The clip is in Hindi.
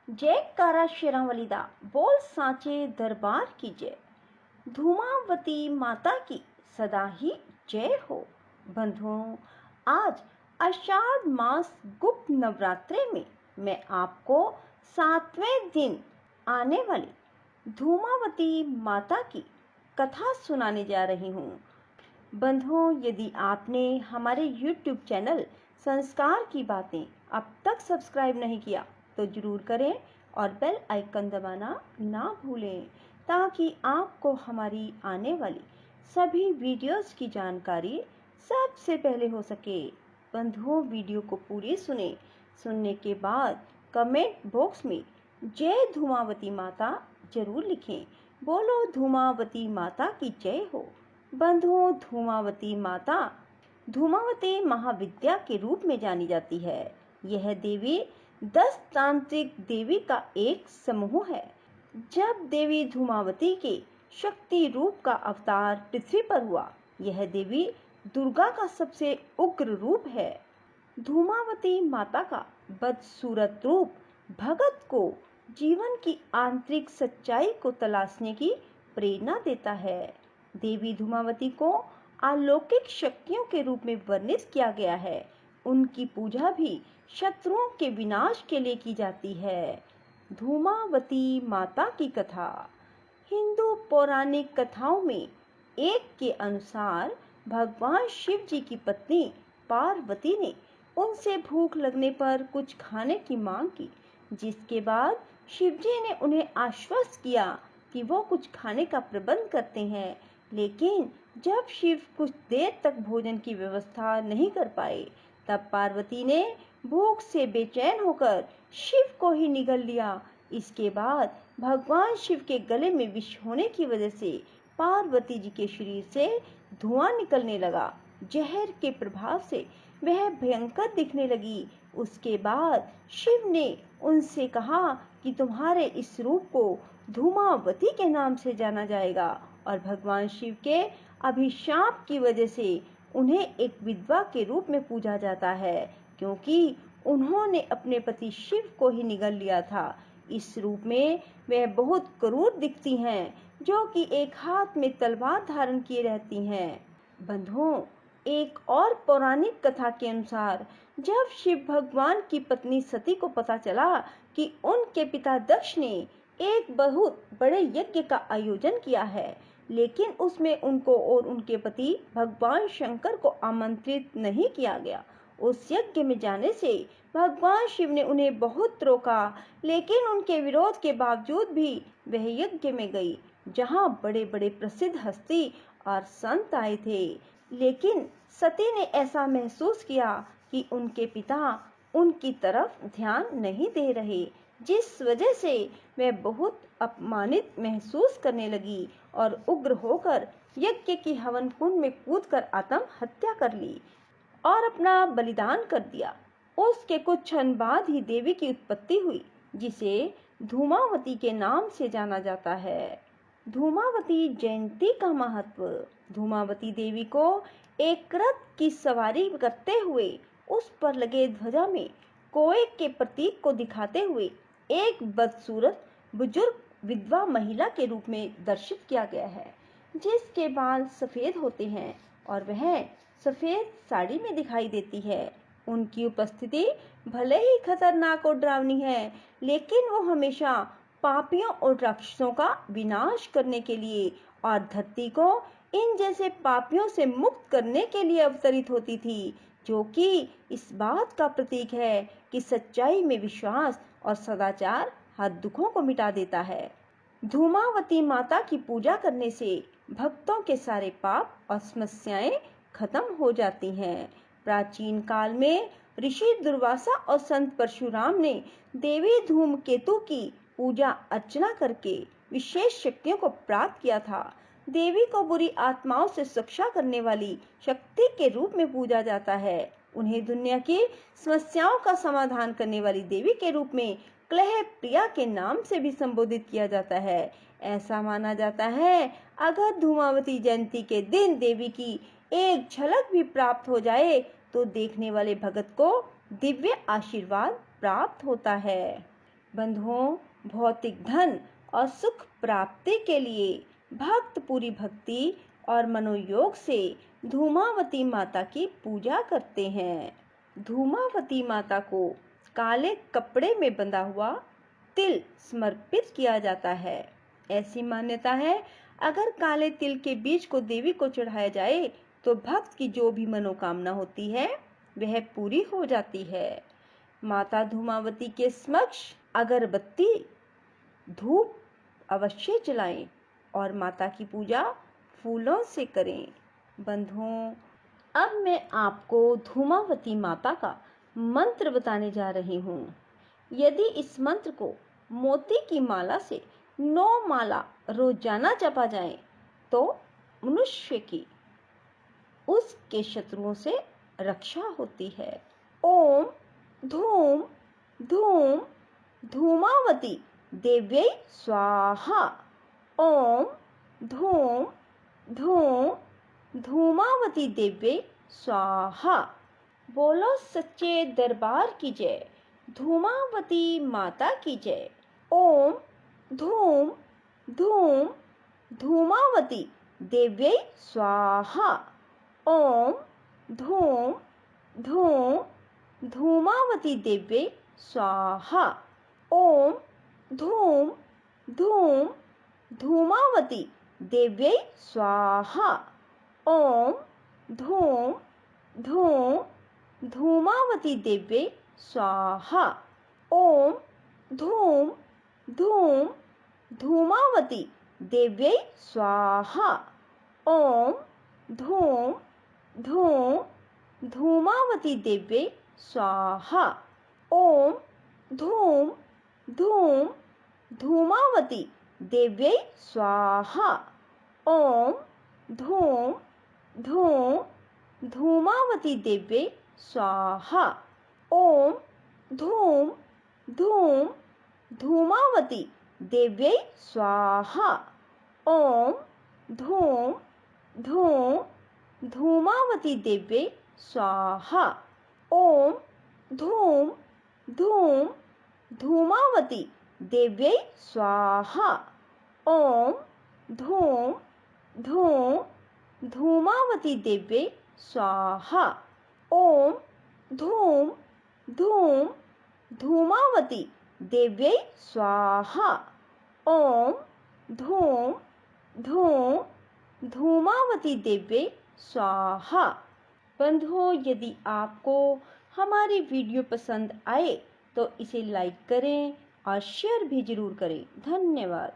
जयकारा शेरांवाली दा बोल सांचे दरबार की जय। धूमावती माता की सदा ही जय हो। बंधुओं, आज आषाढ़ मास गुप्त नवरात्रे में मैं आपको 7वें दिन आने वाली धूमावती माता की कथा सुनाने जा रही हूँ। बंधुओं, यदि आपने हमारे YouTube चैनल संस्कार की बातें अब तक सब्सक्राइब नहीं किया तो जरूर करें और बेल आइकन दबाना ना भूलें ताकि आपको हमारी आने वाली सभी वीडियोस की जानकारी सबसे पहले हो सके। बंधुओं, वीडियो को पूरी सुनने के बाद कमेंट बॉक्स में जय धूमावती माता जरूर लिखें। बोलो धूमावती माता की जय हो। बंधुओं, धूमावती महाविद्या के रूप में जानी जाती है। यह देवी 10 तांत्रिक देवी का एक समूह है। जब देवी धूमावती के शक्ति रूप का अवतार पृथ्वी पर हुआ, यह देवी दुर्गा का सबसे उग्र रूप है। धूमावती माता का बदसूरत रूप भगत को जीवन की आंतरिक सच्चाई को तलाशने की प्रेरणा देता है। देवी धूमावती को अलौकिक शक्तियों के रूप में वर्णित किया गया है। उनकी पूजा भी शत्रुओं के विनाश के लिए की जाती है। धूमावती माता की कथा। हिंदू पौराणिक कथाओं में एक के अनुसार भगवान शिव जी की पत्नी पार्वती ने उनसे भूख लगने पर कुछ खाने की मांग की, जिसके बाद शिव जी ने उन्हें आश्वस्त किया कि वो कुछ खाने का प्रबंध करते हैं। लेकिन जब शिव कुछ देर तक भोजन की व्यवस्था नहीं कर पाए, तब पार्वती ने भूख से बेचैन होकर शिव को ही निगल लिया। इसके बाद भगवान शिव के गले में विष होने की वजह से पार्वती जी के शरीर से धुआं निकलने लगा। जहर के प्रभाव से वह भयंकर दिखने लगी। उसके बाद शिव ने उनसे कहा कि तुम्हारे इस रूप को धूमावती के नाम से जाना जाएगा, और भगवान शिव के अभिशाप की वजह से उन्हें एक विधवा के रूप में पूजा जाता है, क्योंकि उन्होंने अपने पति शिव को ही निगल लिया था। इस रूप में वह बहुत क्रूर दिखती हैं, जो कि एक हाथ में तलवार धारण किए रहती हैं। बंधुओं, एक और पौराणिक कथा के अनुसार जब शिव भगवान की पत्नी सती को पता चला कि उनके पिता दक्ष ने एक बहुत बड़े यज्ञ का आयोजन किया है, लेकिन उसमें उनको और उनके पति भगवान शंकर को आमंत्रित नहीं किया गया, उस यज्ञ में जाने से भगवान शिव ने उन्हें बहुत रोका। लेकिन उनके विरोध के बावजूद भी वह यज्ञ में गई, जहां बड़े बड़े प्रसिद्ध हस्ती और संत आए थे। लेकिन सती ने ऐसा महसूस किया कि उनके पिता उनकी तरफ ध्यान नहीं दे रहे, जिस वजह से वह बहुत अपमानित महसूस करने लगी और उग्र होकर यज्ञ की हवन कुंड में कूदकर आत्महत्या कर ली और अपना बलिदान कर दिया। उसके कुछ क्षण बाद ही देवी की उत्पत्ति हुई, जिसे धूमावती के नाम से जाना जाता है। धूमावती जयंती का महत्व। धूमावती देवी को एक रथ की सवारी करते हुए उस पर लगे ध्वजा में कोए के प्रतीक को दिखाते हुए एक बदसूरत बुजुर्ग विधवा महिला के रूप में दर्शित किया गया है, जिसके बाल सफेद होते हैं और वह सफेद साड़ी में दिखाई देती है। उनकी उपस्थिति भले ही खतरनाक और डरावनी है, लेकिन वो हमेशा पापियों और राक्षसों का विनाश करने के लिए और धरती को इन जैसे पापियों से मुक्त करने के लिए अवतरित होती थी, जो कि इस बात का प्रतीक है कि सच्चाई में विश्वास और सदाचार हर दुखों को मिटा देता है। धूमावती माता की पूजा करने से भक्तों के सारे पाप और समस्याएं खत्म हो जाती हैं। प्राचीन काल में ऋषि दुर्वासा और संत परशुराम ने देवी धूमकेतु की पूजा अर्चना करके विशेष शक्तियों को प्राप्त किया था। देवी को बुरी आत्माओं से रक्षा करने वाली शक्ति के रूप में पूजा जाता है। उन्हें दुनिया की समस्याओं का समाधान करने वाली देवी के रूप में क्लेह प्रिया के नाम से भी संबोधित किया जाता है। ऐसा माना जाता है, अगर धूमावती जयंती के दिन देवी की एक झलक भी प्राप्त हो जाए तो देखने वाले भगत को दिव्य आशीर्वाद प्राप्त होता है। बंधुओं, भौतिक धन और सुख प्राप्ति के लिए भक्त पूरी भक्ति और मनोयोग से धूमावती माता की पूजा करते हैं। धूमावती माता को काले कपड़े में बंधा हुआ तिल समर्पित किया जाता है। ऐसी मान्यता है, अगर काले तिल के बीज को देवी को चढ़ाया जाए तो भक्त की जो भी मनोकामना होती है वह पूरी हो जाती है। माता धूमावती के समक्ष अगरबत्ती धूप अवश्य जलाएं और माता की पूजा फूलों से करें। बंधुओं, अब मैं आपको धूमावती माता का मंत्र बताने जा रही हूँ। यदि इस मंत्र को मोती की माला से 9 माला रोजाना जपा जाए तो मनुष्य की उसके शत्रुओं से रक्षा होती है। ओम धूम धूम धूमावती देव्यै स्वाहा। ओम धूम धूम धूमावती देव्यै स्वाहा। बोलो सच्चे दरबार की जय, धूमावती माता की जय। ओम धूम धूम धूमावती देव्यै स्वाहा। ओम धूम धूम धूमावती देव्यै स्वाहा। ओम धूम धूम धूमावती देव्यै स्वाहा। ओम धूम धूम धूमावती देव्यै स्वाहा। ओम धूम धूम धूमावती देव्यै स्वाहा। ओम धूम धूम धूमावती देव्यै स्वाहा। ओम धूम धूम धूमावती देव्यै स्वाहा। ओम धूम धूम धूमावती देव्यै स्वाहा। ओम धूम धूम धूमावती देव्यै स्वाहा। ओम धूम धूम धूमावती देव्यै स्वाहा। ओम धूम धूम धूमावती देव्यै स्वाहा। ओम धूम धूम धूमावती देव्यै स्वाहा। ओम धूम धूम धूमावती देव्यै स्वाहा। ओम धूम धूम धूमावती देव्यै स्वाहा। बंधुओं, यदि आपको हमारी वीडियो पसंद आए तो इसे लाइक करें और शेयर भी जरूर करें। धन्यवाद।